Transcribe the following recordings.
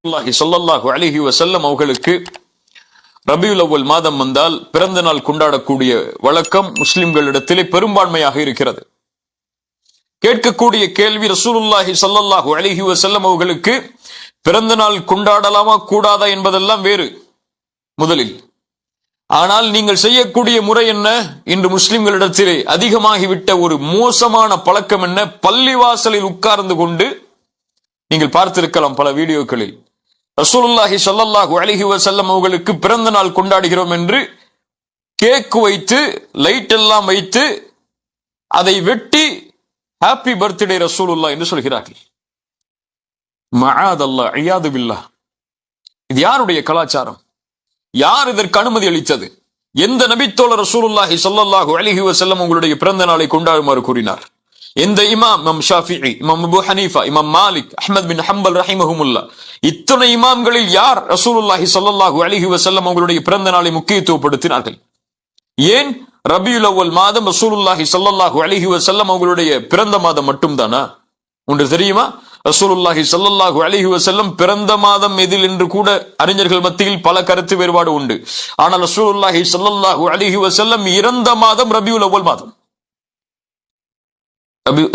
ஸல்லல்லாஹு அலைஹி வஸல்லம் அவர்களுக்கு ரபியுல் அவ்வல் மாதம் வந்தால் பிறந்த நாள் கொண்டாடக்கூடிய வழக்கம் முஸ்லிம்களிடத்திலே பெரும்பான்மையாக இருக்கிறது. கேட்கக்கூடிய கேள்வி, ரசூலுல்லாஹி ஸல்லல்லாஹு அலைஹி வஸல்லம் அவர்களுக்கு பிறந்த நாள் கொண்டாடலாமா கூடாதா என்பதெல்லாம் வேறு முதலில். ஆனால் நீங்கள் செய்யக்கூடிய முறை என்ன? இன்று முஸ்லிம்களிடத்திலே அதிகமாகிவிட்ட ஒரு மோசமான பழக்கம் என்ன? பள்ளிவாசலில் உட்கார்ந்து கொண்டு நீங்கள் பார்த்திருக்கலாம் பல வீடியோக்களில், ரசூலுல்லாஹி ஸல்லல்லாஹு அலைஹி வஸல்லம் அவர்களுக்கு பிறந்த நாள் கொண்டாடுகிறோம் என்று கேக் வைத்து லைட் எல்லாம் வைத்து அதை வெட்டி ஹாப்பி பர்த்டே ரசூலுல்லாஹ் என்று சொல்கிறார்கள். மஆதல்லாஹ் இயாது பில்லாஹ். இது யாருடைய கலாச்சாரம்? யார் இதற்கு அனுமதி அளித்தது? எந்த நபித்தோழர் ரசூலுல்லாஹி ஸல்லல்லாஹு அலைஹி வஸல்லம் உங்களுடைய பிறந்த நாளை கொண்டாடுமாறு கூறினார்? எந்த இமாம்? இமாம் ஷாஃபிஈ, இமாம் அபூ ஹனீஃபா, இமாம் மாலிக், அஹ்மத் பின் ஹம்பல் ரஹிமஹுமுல்லாஹ், இத்தனை இமாம்களில் யார் ரசூலுல்லாஹி ஸல்லல்லாஹு அலைஹி வஸல்லம் உங்களுடைய பிறந்த நாளை முக்கியத்துவப்படுத்தினார்கள்? ஏன் ரபியுல் அவ்வல் மாதம் ரசூலுல்லாஹி ஸல்லல்லாஹு அலைஹி வஸல்லம் அவங்களுடைய பிறந்த மாதம் மட்டும்தானா? ஒன்று தெரியுமா? ரசூலுல்லாஹி ஸல்லல்லாஹு அலைஹி வஸல்லம் பிறந்த மாதம் எதில் என்று கூட அறிஞர்கள் மத்தியில் பல கருத்து வேறுபாடு உண்டு. ஆனால் ரசூலுல்லாஹி ஸல்லல்லாஹு அலைஹி வஸல்லம் இறந்த மாதம் ரபியுல் அவ்வல் மாதம்.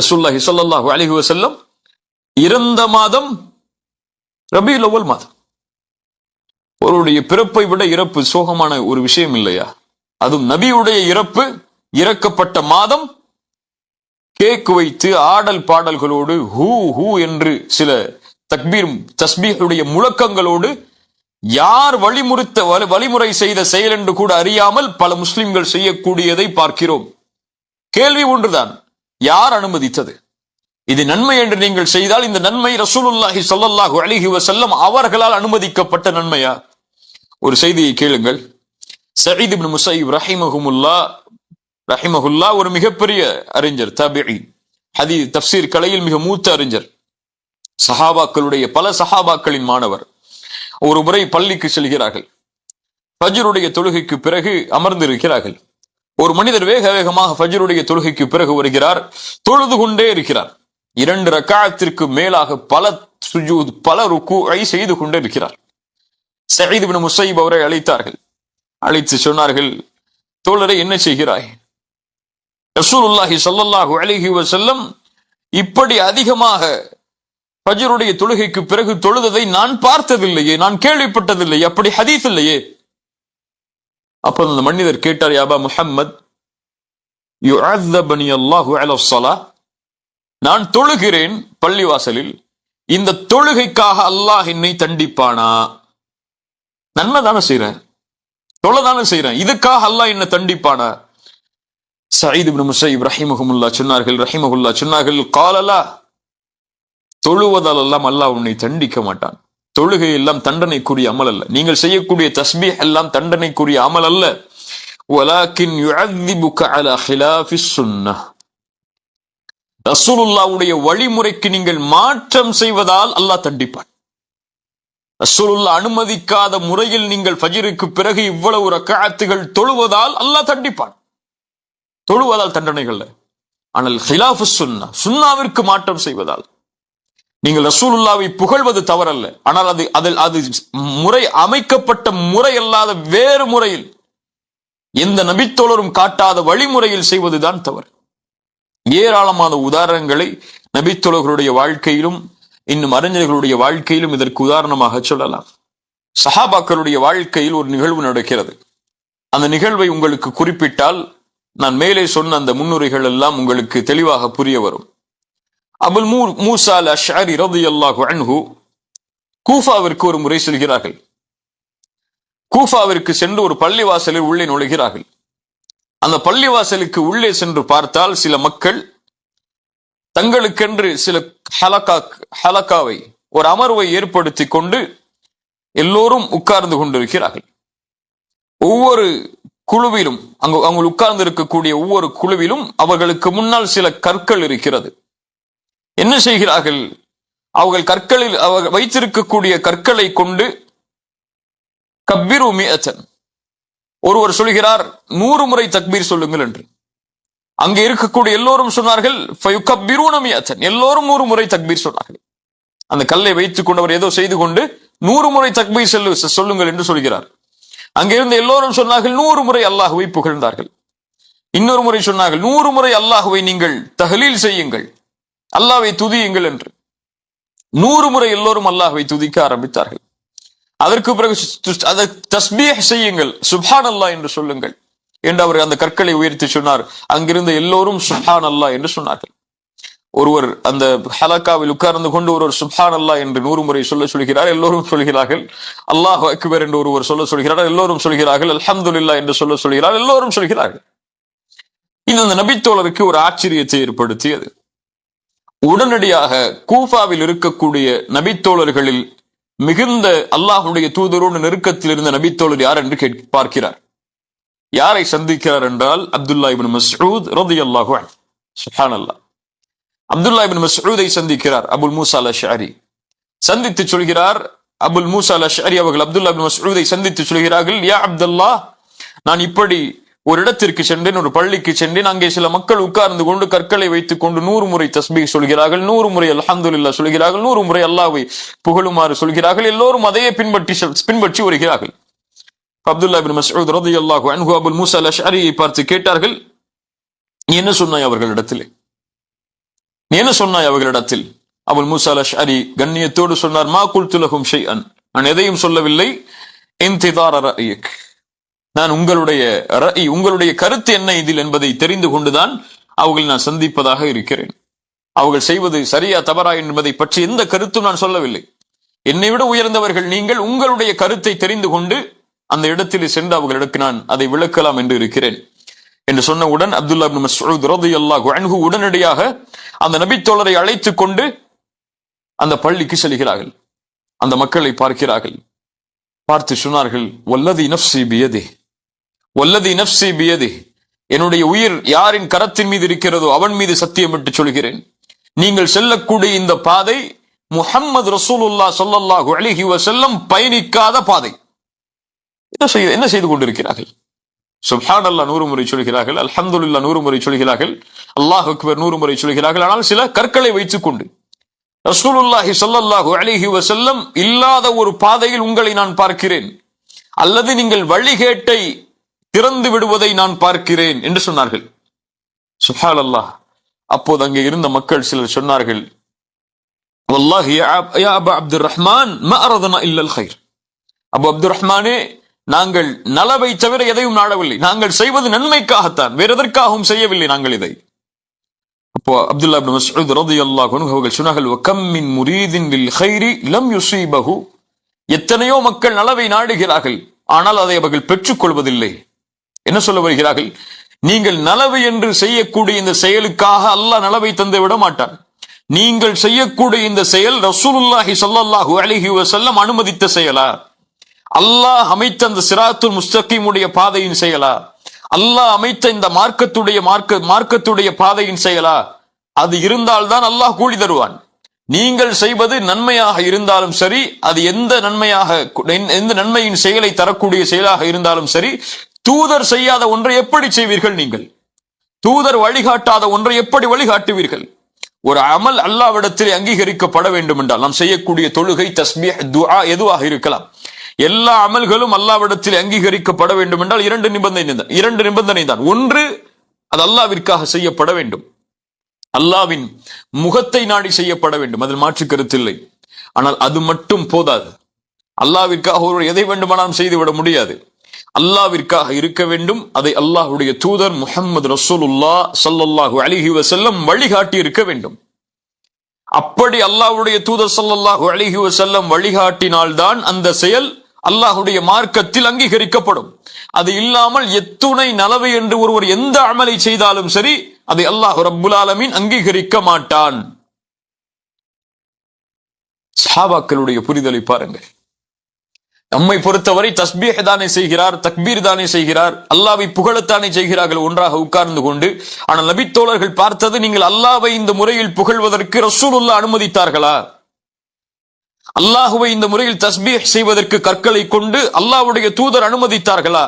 ரசூலுல்லாஹி ஸல்லல்லாஹு அலைஹி வஸல்லம் இறந்த மாதம் ரபியுல் அவ்வல் மாதம். அவருடைய பிறப்பை விட இறப்பு சோகமான ஒரு விஷயம் இல்லையா? அதுவும் நபியுடைய இறப்பு இறக்கப்பட்ட மாதம். கேக் வைத்து ஆடல் பாடல்களோடு ஹூ ஹூ என்று சில தக்பீர் தஸ்பீஹுடைய முழக்கங்களோடு யார் வழிமுறை செய்த செயல் என்று கூட அறியாமல் பல முஸ்லிம்கள் செய்யக்கூடியதை பார்க்கிறோம். கேள்வி ஒன்றுதான், யார் அனுமதித்தது? இது நன்மை என்று நீங்கள் செய்தால் இந்த நன்மை ரசூலுல்லாஹி ஸல்லல்லாஹு அலைஹி வஸல்லம் அவர்களால் அனுமதிக்கப்பட்ட நன்மையா? ஒரு செய்தியை கேளுங்கள். சயீத் இப்னு முஸையிப் ரஹிமஹுல்லா ஒரு மிகப்பெரிய அறிஞர், தாபிஈ, ஹதீஸ் தஃப்சீர் கலையில் மிக மூத்த அறிஞர், சஹாபாக்களுடைய பல சஹாபாக்களின் மாணவர். ஒரு முறை பள்ளிக்கு செல்கிறார்கள். ஃபஜ்ருடைய தொழுகைக்கு பிறகு அமர்ந்திருக்கிறார்கள். ஒரு மனிதர் வேக வேகமாக ஃபஜ்ருடைய தொழுகைக்கு பிறகு வருகிறார். தொழுது கொண்டே இருக்கிறார். 2 ரக்காஅத்திற்கு மேலாக பல சுஜூத் பல ருக்கூஐ செய்து கொண்டே இருக்கிறார். சயீத் இப்னு முஸையிப் அவரை அழைத்தார்கள். அழைத்து சொன்னார்கள், தோழரை என்ன செய்கிறாய்? ரசூலுல்லாஹி ஸல்லல்லாஹு அலைஹி வஸல்லம் இப்படி அதிகமாக ஃபஜ்ருடைய தொழுகைக்கு பிறகு தொழுததை நான் பார்த்ததில்லையே, நான் கேள்விப்பட்டதில்லையே, அப்படி ஹதீஸ் இல்லையே. அப்ப அந்த மனிதர் கேட்டார், யா அபா முஹம்மத், யுஅzzபனி அல்லாஹு அலா ஸலாஹ், நான் தொழுகிறேன் பள்ளிவாசலில், இந்த தொழுகைக்காக அல்லாஹ் என்னை தண்டிப்பானா? நன்மை தானே செய்றேன், தொழதானே செய்றேன், இதுக்காக அல்லாஹ் என்ன தண்டிப்பானா? சயீத் இப்னு முஸையிப் ரஹிமஹுல்லாஹ் சொன்னார்கள், காலலா, தொழுவதால் எல்லாம் அல்லாஹ் உன்னை தண்டிக்க மாட்டான். தொழுகை எல்லாம் தண்டனைக்குரிய அமல் அல்ல. நீங்கள் செய்யக்கூடிய தஸ்பீஹ் எல்லாம் தண்டனைக்குரிய அமல் அல்ல. வலாக்கின் யுஅذிபுக அலா ஹிலாஃபிஸ் சுன்னஹ், ரசூலுல்லாஹ்வுடைய வழிமுறைக்கு நீங்கள் மாற்றம் செய்வதால் அல்லாஹ் தண்டிப்பான். ரசூலுல்லாஹ் அனுமதிக்காத முறையில் நீங்கள் ஃபஜ்ருக்கு பிறகு இவ்வளவு ரக்அத்துகள் தொழுவதால் அல்லாஹ் தண்டிப்பான். தொழுவதால் தண்டனைகள். ஆனால் ஹிலாஃபுஸ் சுன்னஹ், சுன்னாவிற்கு மாற்றம் செய்வதால், நீங்கள் ரசூலுல்லாஹ்வை புகழ்வது தவறல்ல, ஆனால் அது முறை அமைக்கப்பட்ட முறை அல்லாத வேறு முறையில், எந்த நபித்தோழரும் காட்டாத வழிமுறையில் செய்வதுதான் தவறு. ஏராளமான உதாரணங்களை நபித்தோழர்களுடைய வாழ்க்கையிலும் இன்னும் அறிஞர்களுடைய வாழ்க்கையிலும் இதற்கு உதாரணமாக சொல்லலாம். சஹாபாக்களுடைய வாழ்க்கையில் ஒரு நிகழ்வு நடக்கிறது. அந்த நிகழ்வை உங்களுக்கு குறிப்பிட்டால் நான் மேலே சொன்ன அந்த முன்னுரைகள் எல்லாம் உங்களுக்கு தெளிவாக புரிய வரும். அபுல் மூஸா அல் அஷ்அரி ரலியல்லாஹு அன்ஹு கூஃபாவிற்கு ஒரு முறை செல்கிறார்கள். கூஃபாவிற்கு சென்று ஒரு பள்ளிவாசலில் உள்ளே நுழைகிறார்கள். அந்த பள்ளிவாசலுக்கு உள்ளே சென்று பார்த்தால் சில மக்கள் தங்களுக்கென்று சில ஹலக்காவை, ஒரு அமர்வை ஏற்படுத்தி கொண்டு எல்லோரும் உட்கார்ந்து கொண்டிருக்கிறார்கள். ஒவ்வொரு குழுவிலும், அவங்க உட்கார்ந்து இருக்கக்கூடிய ஒவ்வொரு குழுவிலும் அவர்களுக்கு முன்னால் சில கற்கள் இருக்கிறது. என்ன செய்கிறார்கள்? அவர்கள் வைத்திருக்கக்கூடிய கற்களை கொண்டு கப்பிரு மிஅத்தன், ஒருவர் சொல்கிறார் 100 முறை தக்பீர் சொல்லுங்கள் என்று. அங்கே இருக்கக்கூடிய எல்லோரும் சொன்னார்கள் ஃபயுகப்பிரூன மிஅத்தன், எல்லோரும் 100 முறை தக்பீர் சொன்னார்கள். அந்த கல்லை வைத்துக் கொண்டு அவர் ஏதோ செய்து கொண்டு 100 முறை தக்பீர் சொல்லுங்கள் என்று சொல்கிறார். அங்கிருந்து எல்லோரும் சொன்னார்கள் 100 முறை அல்லாஹுவை புகழ்ந்தார்கள். இன்னொரு முறை சொன்னார்கள் 100 முறை அல்லாஹுவை நீங்கள் தஹ்லீல் செய்யுங்கள், அல்லாஹ்வை துதியுங்கள் என்று. 100 முறை எல்லோரும் அல்லாஹ்வை துதிக்க ஆரம்பித்தார்கள். அதற்கு பிறகு தஸ்பீஹ் செய்யுங்கள், சுப்ஹான் அல்லாஹ் என்று சொல்லுங்கள் என்று அவர் அந்த கற்களை உயர்த்தி சொன்னார். அங்கிருந்த எல்லோரும் சுப்ஹான் அல்லாஹ் என்று சொன்னார்கள். ஒருவர் அந்த ஹலக்காவில் உட்கார்ந்து கொண்டு ஒருவர் சுப்ஹான் அல்லாஹ் என்று 100 முறை சொல்கிறார். எல்லோரும் சொல்கிறார்கள். அல்லாஹ் அக்பர் என்று ஒருவர் சொல்கிறார். எல்லோரும் சொல்கிறார்கள். அல்ஹம்துலில்லாஹ் என்று சொல்கிறார். எல்லோரும் சொல்கிறார்கள். இது அந்த நபித்தோழருக்கு ஒரு ஆச்சரியத்தை ஏற்படுத்தியது. உடனடியாக கூஃபாவில் இருக்கக்கூடிய நபித்தோழர்களில் மிகுந்த அல்லாஹ்வுடைய தூதரோடு நெருக்கத்தில் இருந்த நபித்தோழர் யார் என்று பார்க்கிறார். யாரை சந்திக்கிறார் என்றால் அப்துல்லா இப்னு மஸ்ஊத் ரலியல்லாஹு அன்ஹு. சுப்ஹானல்லாஹ். அப்துல்லா இப்னு மஸ்ஊதை சந்திக்கிறார். அபுல் மூஸா அல்-அஷ்அரி சந்தித்து சொல்கிறார். அபுல் மூஸா அல்-அஷ்அரி அவர்கள் அப்துல்லா இப்னு மஸ்ஊதை சந்தித்து சொல்கிறார்கள், யா அப்துல்லாஹ், நான் இப்படி ஒரு இடத்திற்கு சென்றேன், ஒரு பள்ளிக்கு சென்றேன். அங்கே சில மக்கள் உட்கார்ந்து கொண்டு கற்களை வைத்துக் கொண்டு 100 முறை தஸ்பீஹ் சொல்கிறார்கள், 100 முறை அல்ஹம்துலில்லாஹ் சொல்கிறார்கள், 100 முறை அல்லாஹ்வை புகழுமாறு சொல்கிறார்கள். எல்லோரும் அதையே பின்பற்றி வருகிறார்கள். அப்துல்லா இப்னு மஸ்ஊத் ரலியல்லாஹு அன்ஹு அபுல் மூஸா அல்-அஷ்அரியை பார்த்து கேட்டார்கள், நீ என்ன சொன்னாய் அவர்களிடத்தில்? நீ என்ன சொன்னாய் அவர்களிடத்தில்? அபுல் மூஸா அல்-அஷ்அரி கண்ணியத்தோடு சொன்னார், மா குல்து லஹும் ஷைஅன், நான் எதையும் சொல்லவில்லை. இன்திதார ரஅயிக், நான் உங்களுடைய கருத்து என்ன இதில் என்பதை தெரிந்து கொண்டுதான் அவர்களை நான் சந்திப்பதாக இருக்கிறேன். அவர்கள் செய்வது சரியா தவறா என்பதை பற்றி எந்த கருத்தும் நான் சொல்லவில்லை. என்னை விட உயர்ந்தவர்கள் நீங்கள், உங்களுடைய கருத்தை தெரிந்து கொண்டு அந்த இடத்தில் சென்று அவர்களுக்கு நான் அதை விளக்கலாம் என்று இருக்கிறேன் என்று சொன்னவுடன் அப்துல்லா இப்னு மஸ்ஊத் ரலியல்லாஹு அன்ஹு உடனடியாக அந்த நபித்தோழரை அழைத்துக் கொண்டு அந்த பள்ளிக்கு செல்கிறார்கள். அந்த மக்களை பார்க்கிறார்கள். பார்த்து சொன்னார்கள், வல்லதி நஃப்ஸி பியதிஹி, வல்லதி நஃப்ஸி பியதிஹி, என்னுடைய உயிர் யாரின் கரத்தின் மீது இருக்கிறதோ அவன் மீது சத்தியமிட்டு சொல்கிறேன், நீங்கள் செல்லக்கூடிய இந்த பாதை முஹம்மது ரசூலுல்லாஹ் ஸல்லல்லாஹு அலைஹி வஸல்லம் பயணிக்காத பாதை. என்ன செய்து கொண்டிருக்கிறார்கள்? சுப்ஹானல்லாஹ் 100 முறை சொல்கிறார்கள், அல்ஹம்துலில்லாஹ் 100 முறை சொல்கிறார்கள், அல்லாஹ் அக்பர் 100 முறை சொல்கிறார்கள். ஆனால் சில கற்களை வைத்துக் கொண்டு ரசூலுல்லாஹி ஸல்லல்லாஹு அலைஹி வஸல்லம் இல்லாத ஒரு பாதையில் உங்களை நான் பார்க்கிறேன், அல்லது நீங்கள் வழிகேட்டை திறந்து விடுவதை நான் பார்க்கிறேன் என்று சொன்னார்கள். சுப்ஹானல்லாஹ். அப்போது அங்கே இருந்த மக்கள் சிலர் சொன்னார்கள், வல்லாஹி யா அபா அப்துர் ரஹ்மான் மா அரதனா இல்லா அல் கைர், அபு அப்துர் ரஹ்மானே, நாங்கள் நலவை தவிர எதையும் நாடவில்லை, நாங்கள் செய்வது நன்மைக்காகத்தான், வேற எதற்காகவும் செய்யவில்லை நாங்கள் இதை. அப்போ அப்துல்லா இப்னு மஸ்ஊத் ரலியல்லாஹு அன்ஹு அவர்கள் சொன்னார்கள், வகம் மின் முரீதின் லில் கைரி லம் யுஸீபஹு, எத்தனையோ மக்கள் நலவை நாடுகிறார்கள், ஆனால் அதை அவர்கள் பெற்றுக் கொள்வதில்லை. என்ன சொல்ல வருகிறார்கள்? நீங்கள் நலவு என்று செய்யக்கூடிய இந்த செயலுக்காக அல்லாஹ் நலவை தந்து விட மாட்டான். நீங்கள் செய்யக்கூடிய இந்த செயல் ரசூலுல்லாஹி ஸல்லல்லாஹு அலைஹி வஸல்லம் அனுமதித்த செயலா, அல்லாஹ் அமைத்த அந்த சிராத்துல் முஸ்தகீமுடைய பாதையின் செயலா, அல்லாஹ் அமைத்த இந்த மார்க்கத்துடைய பாதையின் செயலா, அது இருந்தால்தான் அல்லாஹ் கூலி தருவான். நீங்கள் செய்வது நன்மையாக இருந்தாலும் சரி, அது எந்த நன்மையின் செயலை தரக்கூடிய செயலாக இருந்தாலும் சரி, தூதர் செய்யாத ஒன்றை எப்படி செய்வீர்கள்? நீங்கள் தூதர் வழிகாட்டாத ஒன்றை எப்படி வழிகாட்டுவீர்கள்? ஒரு அமல் அல்லாஹ்விடத்தில் அங்கீகரிக்கப்பட வேண்டும் என்றால், நாம் செய்யக்கூடிய தொழுகை, தஸ்பீஹ், துஆ எதுவாக இருக்கலாம், எல்லா அமல்களும் அல்லாஹ்விடத்தில் அங்கீகரிக்கப்பட வேண்டும் என்றால் இரண்டு நிபந்தனை தான். ஒன்று, அது அல்லாஹ்விற்காக செய்யப்பட வேண்டும், அல்லாஹ்வின் முகத்தை நாடி செய்யப்பட வேண்டும், அதில் மாற்று கருத்தில்லை. ஆனால் அது மட்டும் போதாது. அல்லாஹ்விற்காக ஒருவர் எதை வேண்டுமானாலும் செய்துவிட முடியாது. அல்லாஹ்விற்காக இருக்க வேண்டும். அதை அல்லாஹ்வுடைய தூதர் முஹம்மது ரசூலுல்லாஹ் ஸல்லல்லாஹு அலைஹி வஸல்லம் வழிகாட்டி இருக்க வேண்டும். அப்படி அல்லாஹ்வுடைய தூதர் ஸல்லல்லாஹு அலைஹி வஸல்லம் வழிகாட்டினால்தான் அந்த செயல் அல்லாஹ்வுடைய மார்க்கத்தில் அங்கீகரிக்கப்படும். அது இல்லாமல் எத்துணை நலவை என்று ஒருவர் எந்த அமலை செய்தாலும் சரி, அதை அல்லாஹ் ரப்புல் ஆலமீன் அங்கீகரிக்க மாட்டான். சஹாபாக்களுடைய புரிதலை பாருங்கள். நம்மை பொறுத்தவரை தஸ்பீஹ் தானே செய்கிறார், தக்பீர் தானே செய்கிறார், அல்லாஹ்வை புகழத்தானே செய்கிறார்கள் ஒன்றாக உட்கார்ந்து கொண்டு. ஆனால் நபி தோழர்கள் பார்த்தது, நீங்கள் அல்லாஹ்வை இந்த முறையில் புகழ்வதற்கு ரசூலுல்லாஹ் அனுமதித்தார்களா? அல்லாஹ்வை இந்த முறையில் தஸ்பீஹ் செய்வதற்கு கற்களை கொண்டு அல்லாஹ்வுடைய தூதர் அனுமதித்தார்களா?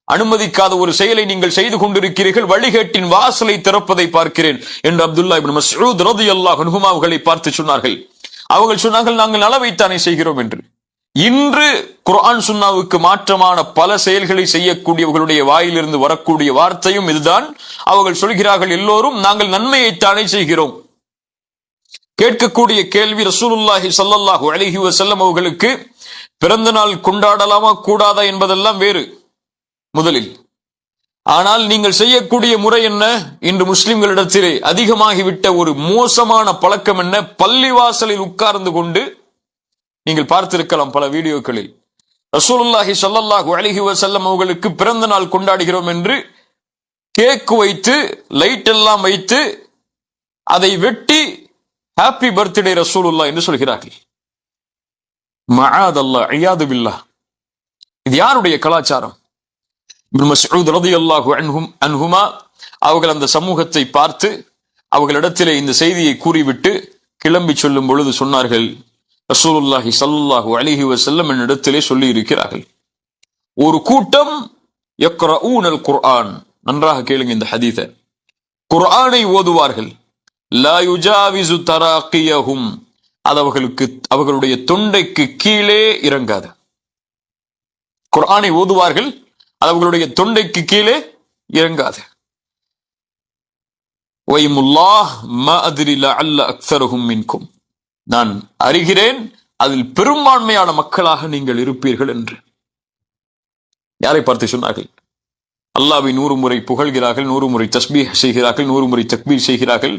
அனுமதிக்காத ஒரு செயலை நீங்கள் செய்து கொண்டிருக்கிறீர்கள், வழிகேட்டின் வாசலை திறப்பதை பார்க்கிறேன் என்று அப்துல்லா இப்னு மஸ்ஊத் ரலியல்லாஹு அன்ஹு அவர்களை பார்த்து சொன்னார்கள். அவர்கள் சொன்னார்கள் நாங்கள் நலவைத்தானே செய்கிறோம் என்று. இன்று குர்ஆன் சுன்னாவுக்கு மாற்றமான பல செயல்களை செய்யக்கூடியவர்களுடைய வாயிலிருந்து வரக்கூடிய வார்த்தையும் இதுதான். அவர்கள் சொல்கிறார்கள் எல்லோரும் நாங்கள் நன்மையைத்தானே செய்கிறோம். கேட்கக்கூடிய கேள்வி, ரசூலுல்லாஹி ஸல்லல்லாஹு அலைஹி வஸல்லம் அவர்களுக்கு பிறந்த நாள் கொண்டாடலாமா கூடாதா என்பதெல்லாம் வேறு முதலில். ஆனால் நீங்கள் செய்யக்கூடிய முறை என்ன? இன்று முஸ்லிம்களிடத்திலே அதிகமாகிவிட்ட ஒரு மோசமான பழக்கம் என்ன? பள்ளிவாசலில் உட்கார்ந்து கொண்டு நீங்கள் பார்த்திருக்கலாம் பல வீடியோக்களில், ரசூலுல்லாஹி ஸல்லல்லாஹு அலைஹி வஸல்லம் அவர்களுக்கு பிறந்த நாள் கொண்டாடுகிறோம் என்று கேக் வைத்து லைட் எல்லாம் வைத்து அதை வெட்டி ஹாப்பி பர்த்டே ரசூலுல்லாஹ் என்று சொல்கிறார்கள். மஆதல்லாஹ், இயாது பில்லாஹ். இது யாருடைய கலாச்சாரம்? இப்னு மஸ்ஊத் ரலியல்லாஹு அன்ஹுமா அவர்கள் அந்த சமூகத்தை பார்த்து அவர்களிடத்திலே இந்த செய்தியை கூறிவிட்டு கிளம்பி சொல்லும் பொழுது சொன்னார்கள், ரசூலுல்லாஹி ஸல்லல்லாஹு அலைஹி வஸல்லம் என்னிடத்திலே சொல்லி இருக்கிறார்கள், ஒரு கூட்டம் யக்ரஊனல் குர்ஆன், நன்றாக கேளுங்க இந்த ஹதீஸை, குர்ஆனை ஓதுவார்கள், லா யுஜாவிசு தராகியஹும், அது அவர்களுடைய தொண்டைக்கு கீழே இறங்காது. குர்ஆனை ஓதுவார்கள், அது அவர்களுடைய தொண்டைக்கு கீழே இறங்காது. வைமுல்லாஹ் மா அத்ரி லஅல்ல அக்ஸரஹும் மின்கும், நான் அறிகிறேன் அதில் பெரும்பான்மையான மக்களாக நீங்கள் இருப்பீர்கள் என்று. யாரை பார்த்து சொன்னார்கள்? அல்லாஹ்வை 100 முறை புகழ்கிறார்கள், 100 முறை தஸ்பீஹ் செய்கிறார்கள், 100 முறை தக்பீர் செய்கிறார்கள்.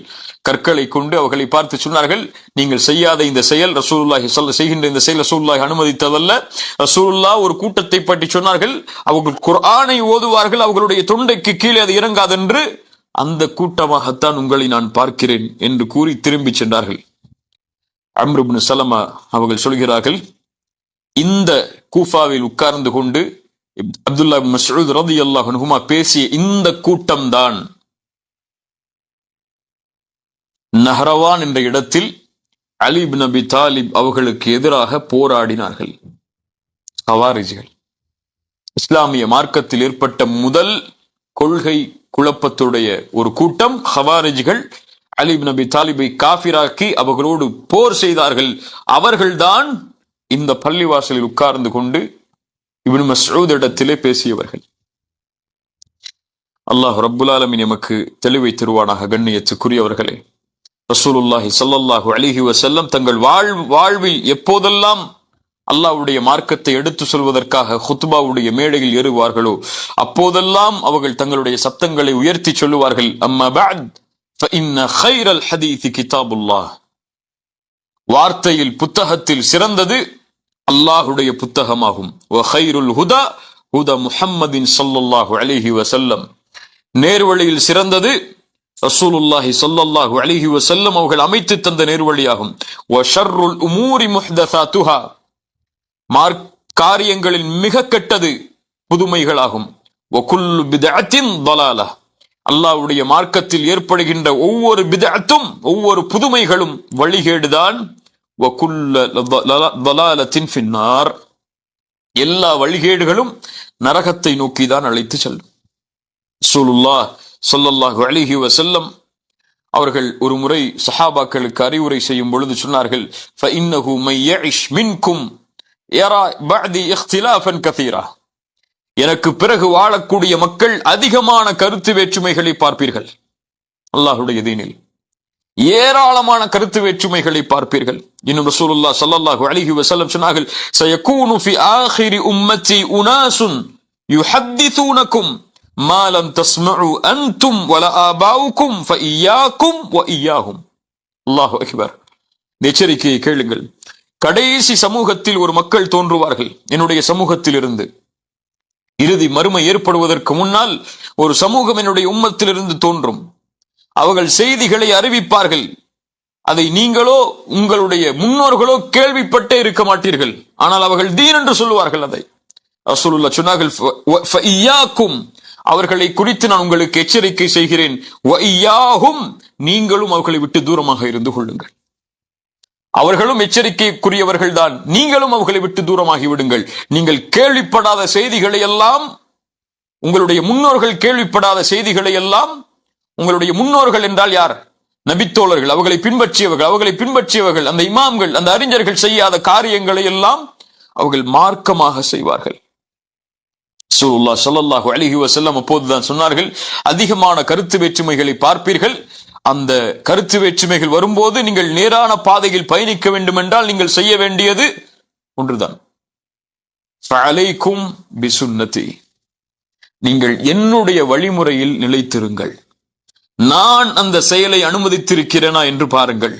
கற்களை கொண்டு அவர்களை பார்த்து சொன்னார்கள், நீங்கள் செய்யாத இந்த செயல் ரசூலுல்லாஹி செய்கின்ற இந்த செயல் ரசூலுல்லாஹி அனுமதித்ததல்ல. ரசூலுல்லாஹ் ஒரு கூட்டத்தை பற்றி சொன்னார்கள், அவர்கள் குர்ஆனை ஓதுவார்கள், அவர்களுடைய தொண்டைக்கு கீழே அது இறங்காதென்று, அந்த கூட்டமாகத்தான் உங்களை நான் பார்க்கிறேன் என்று கூறி திரும்பி சென்றார்கள். அம்ர் இப்னு சலமா அவர்கள் சொல்கிறார்கள், இந்த கூஃபாவில் உட்கார்ந்து கொண்டு அப்துல்லா இப்னு மஸ்ஊத் ரலியல்லாஹு அன்ஹுமா பேசிய இந்த கூட்டம் தான் நஹ்ரவான் என்ற இடத்தில் அலி இப்னு அபி தாலிப் அவர்களுக்கு எதிராக போராடினார்கள். ஹவாரிஜிகள், இஸ்லாமிய மார்க்கத்தில் ஏற்பட்ட முதல் கொள்கை குழப்பத்துடைய ஒரு கூட்டம் ஹவாரிஜிகள் அலி இப்னு அபி தாலிபை காஃபிராக்கி அவர்களோடு போர் செய்தார்கள். அவர்கள்தான் இந்த பள்ளிவாசலில் உட்கார்ந்து கொண்டு இப்னு மஸ்ஊத் இடத்திலே பேசியவர்கள். அல்லாஹ் ரப்புல் ஆலமீன் எமக்கு தெளிவை தருவானாக. கண்ணியத்துக்குரியவர்களே, ரசூலுல்லாஹி ஸல்லல்லாஹு அலைஹி வஸல்லம் தங்கள் வாழ்வில் எப்போதெல்லாம் அல்லாஹ்வுடைய மார்க்கத்தை எடுத்து சொல்வதற்காக குத்பாவுடைய மேடையில் ஏறுவார்களோ அப்போதெல்லாம் அவர்கள் தங்களுடைய சப்தங்களை உயர்த்தி சொல்லுவார்கள், அம்மா பஅத் ஃபஇன்ன கைரல் ஹதீஸி கிதாபுல்லாஹ், வார்த்தையில் புத்தகத்தில் சிறந்தது அல்லாஹுடைய புத்தகமாகும். வகைருல் ஹுதா ஹுதா முஹம்மதின் ஸல்லல்லாஹு அலைஹி வஸல்லம், நேர்வழியில் சிறந்தது ரசூலுல்லாஹி ஸல்லல்லாஹு அலைஹி வஸல்லம் அவர்கள் அமைத்து தந்த நேர்வழியாகும். வஷர்ருல் உமூரி முஹ்தஸாத்துஹா, காரியங்களில் மிக கெட்டது புதுமைகளாகும். வகுல்லு பித்அத்தின் ضلالة, அல்லாஹ்வுடைய மார்க்கத்தில் ஏற்படுகின்ற ஒவ்வொரு பித்அத்தும் ஒவ்வொரு புதுமைகளும் வழிகேடுதான். எல்லா வழிகேடுகளும் நரகத்தை நோக்கிதான் அழைத்து செல்லும். ரசூலுல்லாஹ் ஸல்லல்லாஹு அலைஹி வஸல்லம் அவர்கள் ஒரு முறை சஹாபாக்களுக்கு அறிவுரை செய்யும் பொழுது சொன்னார்கள், ஃபஇன்னஹு மய்யஇஷ் மின்கும் யரா பஅதி இக்திலாஃபன் கஸீரா, எனக்கு பிறகு வாழக்கூடிய மக்கள் அதிகமான கருத்து வேற்றுமைகளை பார்ப்பீர்கள். அல்லாஹ்வுடைய தீனில் ஏராளமான கருத்து வேற்றுமைகளை பார்ப்பீர்கள். இன்னும் ரசூலுல்லாஹ் ஸல்லல்லாஹு அலைஹி வஸல்லம் சொன்னார்கள், சயகூனு ஃபி ஆகிரி உம்மத்தி உனாசுன் யுஹத்திஸூனகும் மா லம் தஸ்மஉ அன்தும் வலா ஆபாவுக்கும் ஃபஇய்யாக்கும் வஇய்யாஹும். அல்லாஹு அக்பர். எச்சரிக்கையை கேளுங்கள். கடைசி சமூகத்தில் ஒரு மக்கள் தோன்றுவார்கள் என்னுடைய சமூகத்தில் இருந்து. இறுதி மறுமை ஏற்படுவதற்கு முன்னால் ஒரு சமூகம் என்னுடைய உம்மத்திலிருந்து தோன்றும். அவர்கள் செய்திகளை அறிவிப்பார்கள், அதை நீங்களோ உங்களுடைய முன்னோர்களோ கேள்விப்பட்டே இருக்க மாட்டீர்கள். ஆனால் அவர்கள் தீன் என்று சொல்லுவார்கள். அதை ரசூலுல்லாஹ் சொன்னார்கள், ஃபஇய்யாக்கும், அவர்களை குறித்து நான் உங்களுக்கு எச்சரிக்கை செய்கிறேன், வஇய்யாஹும், நீங்களும் அவர்களை விட்டு தூரமாக இருந்து கொள்ளுங்கள். அவர்களும் எச்சரிக்கைக்குரியவர்கள் தான், நீங்களும் அவர்களை விட்டு தூரமாகி விடுங்கள். நீங்கள் கேள்விப்படாத செய்திகளை எல்லாம், உங்களுடைய முன்னோர்கள் கேள்விப்படாத செய்திகளை எல்லாம், உங்களுடைய முன்னோர்கள் என்றால் யார்? நபித்தோழர்கள், அவர்களை பின்பற்றியவர்கள், அந்த இமாம்கள், அந்த அறிஞர்கள் செய்யாத காரியங்களை எல்லாம் அவர்கள் மார்க்கமாக செய்வார்கள். ரசூலுல்லாஹ் ஸல்லல்லாஹு அலைஹி வஸல்லம் அப்போதுதான் சொன்னார்கள், அதிகமான கருத்து வேற்றுமைகளை பார்ப்பீர்கள். அந்த கருத்து வேற்றுமைகள் வரும்போது நீங்கள் நேரான பாதையில் பயணிக்க வேண்டும் என்றால் நீங்கள் செய்ய வேண்டியது ஒன்றுதான், ஃபஅலைக்கும் பிசுன்னதி, நீங்கள் என்னுடைய வழிமுறையில் நிலைத்திருங்கள். நான் அந்த செயலை அனுமதித்திருக்கிறேனா என்று பாருங்கள்,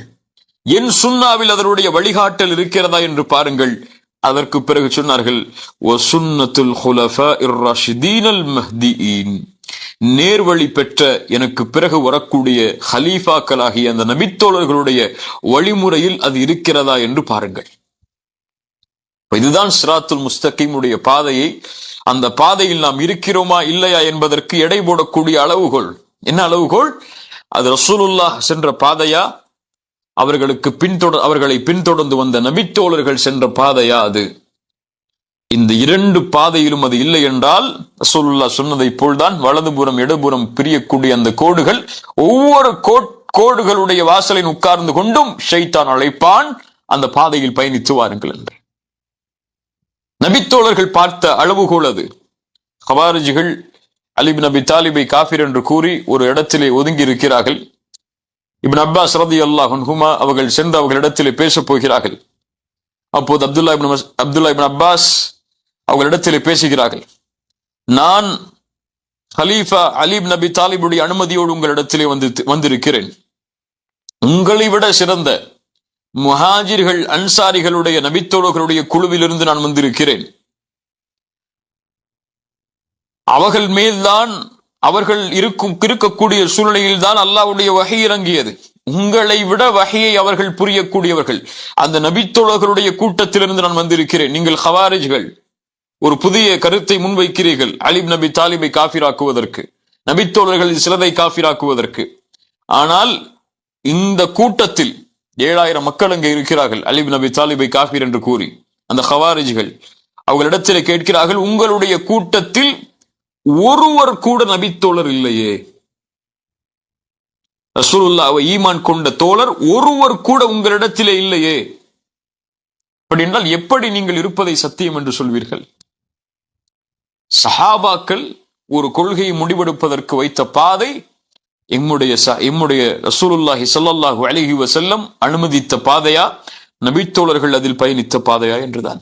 என் சுன்னாவில் அதனுடைய வழிகாட்டல் இருக்கிறதா என்று பாருங்கள். அதற்கு பிறகு சொன்னார்கள், வசுன்னத்துல் குலஃபாஇர் ராஷிதீனல் மஹ்தியின், நேர்வழி பெற்ற எனக்கு பிறகு வரக்கூடிய ஹலீஃபாக்களாகிய அந்த நபித்தோழர்களுடைய வழிமுறையில் அது இருக்கிறதா என்று பாருங்கள். இதுதான் சிராத்துல் முஸ்தகீமுடைய பாதையை, அந்த பாதையில் நாம் இருக்கிறோமா இல்லையா என்பதற்கு எடை போடக்கூடிய அளவுகோல். என்ன அளவுகோல்? அது ரசூலுல்லாஹ் சென்ற பாதையா, அவர்களை பின்தொடர்ந்து வந்த நபித்தோழர்கள் சென்ற பாதையா? அது இந்த இரண்டு பாதையிலும் அது இல்லை என்றால் ரசூலுல்லாஹ் சொன்னதை போல்தான் வலதுபுறம் இடதுபுறம் பிரியக்கூடிய அந்த கோடுகள், ஒவ்வொரு கோடுகளுடைய வாசலில் உட்கார்ந்து கொண்டும் ஷைத்தான் அழைப்பான், அந்த பாதையில் பயணித்து வாருங்கள் என்று. நபித்தோழர்கள் பார்த்த அளவுகோல் அது. ஹவாரிஜிகள் அலி இப்னு அபி தாலிபை காஃபிர் என்று கூறி ஒரு இடத்திலே ஒதுங்கி இருக்கிறார்கள். இப்னு அப்பாஸ் ரலியல்லாஹு அன்ஹுமா அவர்கள் சென்று அவர்களிடத்திலே பேசப் போகிறார்கள். அப்போது அப்துல்லா இப்னு அப்பாஸ் அவர்களிடத்திலே பேசுகிறார்கள், நான் ஹலீஃபா அலி இப்னு அபி தாலிபுடைய அனுமதியோடு உங்களிடத்திலே வந்திருக்கிறேன். உங்களை விட சிறந்த முஹாஜிர்கள் அன்சாரிகளுடைய நபித்தோழர்களுடைய குழுவிலிருந்து நான் வந்திருக்கிறேன். அவர்கள் மேல்தான், அவர்கள் இருக்கக்கூடிய சூழ்நிலையில் தான் அல்லாஹ்வுடைய வஹி இறங்கியது. உங்களை விட வஹியை அவர்கள் புரியக்கூடியவர்கள். அந்த நபித்தோழர்களுடைய கூட்டத்திலிருந்து நான் வந்திருக்கிறேன். நீங்கள் ஹவாரிஜ்கள் ஒரு புதிய கருத்தை முன்வைக்கிறீர்கள், அலி இப்னு அபி தாலிபை காஃபிராக்குவதற்கு, நபித்தோழர்களில் சிலரை காஃபிராக்குவதற்கு. ஆனால் இந்த கூட்டத்தில் 7000 மக்கள் அங்கே இருக்கிறார்கள், அலி இப்னு அபி தாலிபை காஃபிர் என்று கூறி. அந்த ஹவாரிஜ்கள் அவர்களிடத்தில் கேட்கிறார்கள், உங்களுடைய கூட்டத்தில் ஒருவர் கூட நபித்தோழர் இல்லையே, ரசூலுல்லாஹ்வை ஈமான் கொண்ட தோழர் ஒருவர் கூட உங்களிடத்திலே இல்லையே, அப்படி என்றால் எப்படி நீங்கள் இருப்பதை சத்தியம் என்று சொல்வீர்கள்? சஹாபாக்கள் ஒரு கொள்கையை முடிவெடுப்பதற்கு வைத்த பாதை எம்முடைய ரசூலுல்லாஹி ஸல்லல்லாஹு அலைஹி வஸல்லம் அனுமதித்த பாதையா, நபித்தோழர்கள் அதில் பயணித்த பாதையா என்றுதான்.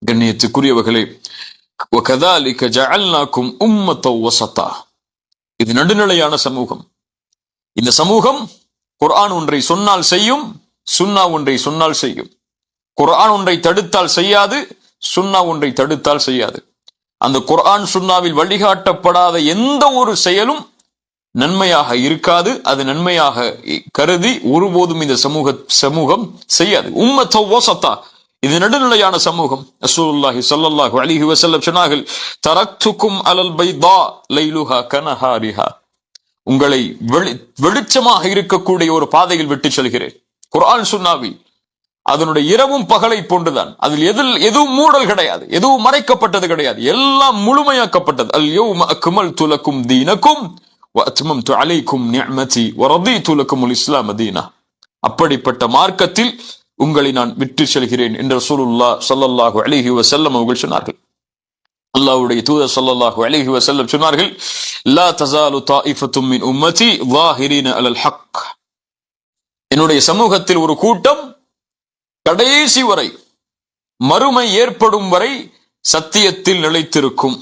கண்ணியத்துக்குரியவர்களே, وَكَذَلِكَ جَعَلْنَاكُمْ أُمَّةً وَسَطًا, இது நடுநிலையான சமூகம். இந்த சமூகம் குர்ஆன் ஒன்றை சொன்னால் செய்யும், சுன்னா ஒன்றை சொன்னால் செய்யும். குர்ஆன் ஒன்றை தடுத்தால் செய்யாது, சுன்னா ஒன்றை தடுத்தால் செய்யாது. அந்த குர்ஆன் சுன்னாவில் வழிகாட்டப்படாத எந்த ஒரு செயலும் நன்மையாக இருக்காது. அது நன்மையாக கருதி ஒருபோதும் இந்த சமூகம் செய்யாது. உம்மத்தன் வஸத்தா, இது நடுநிலையான சமூகம். ரசூலுல்லாஹி ஸல்லல்லாஹு அலைஹி வஸல்லம் சொன்னார்கள், தரக்துக்கும் அலல் பைதா லைலுஹா கனஹாரிஹா, உங்களை வெளிச்சமாக இருக்கக்கூடிய ஒரு பாதையில் விட்டு செல்கிறேன். குர்ஆன் சுன்னாவில் அதனுடைய இரவும் பகலை போன்றுதான். அதில் எதுவும் மூடல் கிடையாது, எதுவும் மறைக்கப்பட்டது கிடையாது, எல்லாம் முழுமையாக்கப்பட்டது. அல் யௌம அக்மல்து லக்கும் தீனக்கும் வ அத்மம்து அலைக்கும் நிஅமதி வ ரதீது லக்குமுல் இஸ்லாம் தீனா, அப்படிப்பட்ட மார்க்கத்தில் உங்களை நான் விட்டு செல்கிறேன் என்று ரசூலுல்லாஹ் ஸல்லல்லாஹு அலைஹி வஸல்லம் அவர்கள் சொன்னார்கள். அல்லாஹ்வுடைய தூதர் ஸல்லல்லாஹு அலைஹி வஸல்லம் சொன்னார்கள், லா தஸாலு தாயிஃபத்தும் மின் உம்மதி ஸாஹிரீன அலல் ஹக், என்னுடைய சமூகத்தில் ஒரு கூட்டம் கடைசி வரை, மறுமை ஏற்படும் வரை சத்தியத்தில் நிலைத்திருக்கும்.